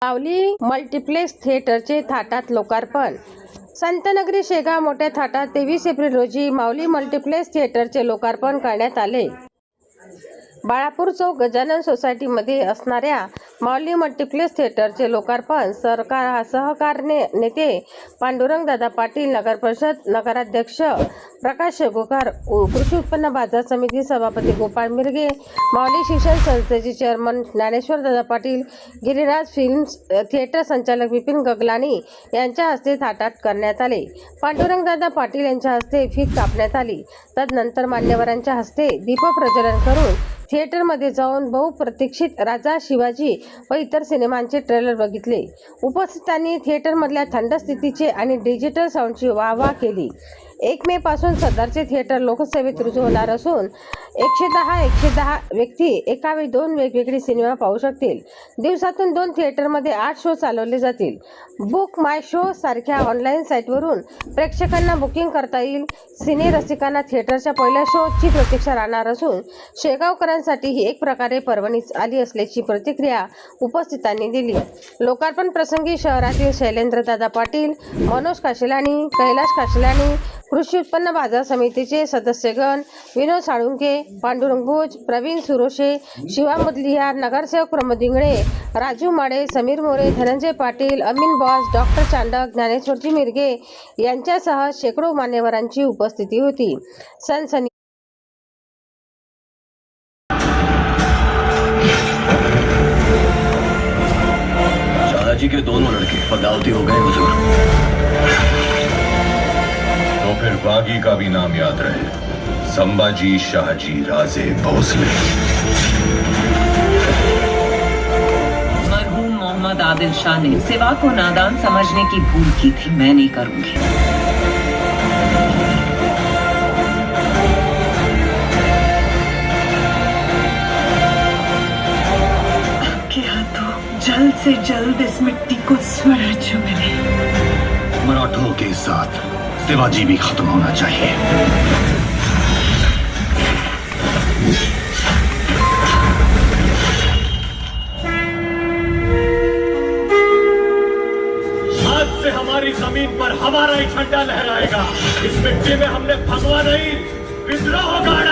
माऊली multiplex थिएटरचे थाटात लोकार्पण. संतनगरी शेगाव मोठ्या थाटात 23 एप्रिल रोजी माऊली मल्टिप्लेक्स थिएटरचे लोकार्पण करण्यात आले. बाळापूर चौक गजानन सोसायटीमध्ये असणाऱ्या माऊली मल्टिप्लेक्स थिएटरचे लोकार्पण सहकार नेते पांडुरंगदादा पाटील, नगरपरिषद नगराध्यक्ष प्रकाश शेगोकर, कृषी उत्पन्न बाजार समिती सभापती गोपाळ मिरगे, माऊली शिक्षण संस्थेचे chairman Dnyaneshwardada Patil, Giriraj films theatre संचालक विपिन गगलानी यांच्या हस्ते थाटात करण्यात आले. पांडुरंगदादा पाटील यांच्या हस्ते फीत कापण्यात आली. तदनंतर मान्यवरांच्या हस्ते दीपप्रज्वलन करून थिएटरमध्ये जाऊन बहुप्रतीक्षित राजा शिवाजी व इतर सिनेमांचे ट्रेलर बघितले. उपस्थितांनी थिएटरमधल्या थंड स्थितीचे आणि डिजिटल साऊंडची वाहवा केली. 1 मे पासून सदरचे थिएटर लोकसेवेत रुजू होणार असून 110 व्यक्ती एकावेळी 2 वेगवेगळे सिनेमा पाहू शकतील. दिवसातून 2 थिएटरमध्ये 8 शो चालवले जातील. बुक माय शो सारख्या ऑनलाईन साईटवरून प्रेक्षकांना बुकिंग करता येईल. सिने रसिकांना थिएटरच्या पहिल्या शोची प्रतीक्षा राहणार असून शेगावकरांसाठी ही एक प्रकारे पर्वणी आली असल्याची प्रतिक्रिया उपस्थितांनी दिली. लोकार्पण प्रसंगी शहरातील शैलेंद्रदादा पाटील, मनोज काशेलानी, कैलाश काशेलानी, कृषी उत्पन्न बाजार समितीचे सदस्यगण विनोद साळुंके, पांडुरंग भोज, प्रवीण सुरोशे, शिवा मुदलियार, नगरसेवक प्रमोद इंगळे, राजू माडे, समीर मोरे, धनंजय पाटील, अमीन बॉस, डॉक्टर चांडक, ज्ञानेश्वरजी मिरगे यांच्यासह शेकडो मान्यवरांची उपस्थिती होती. सनसनी शाहजी के दोनों लड़के बगावती हो गए हुजूर। तो फिर बागी का भी नाम याद रहे, संभाजी शाहजी राजे भोसले। मरहूम मोहम्मद आदिल शाह ने सिवा को नादान समझने की भूल की थी, मैं नहीं करूंगी। आपके हाथों जल्द से जल्द इस मिट्टी को स्वराज्य मिले। मराठों के साथ शिवाजी भी खत्म होना चाहिए। आज से हमारी जमीन पर हमारा ही झंडा लहराएगा। इस मिट्टी में हमने भगवा नहीं विद्रोह गाड़ा।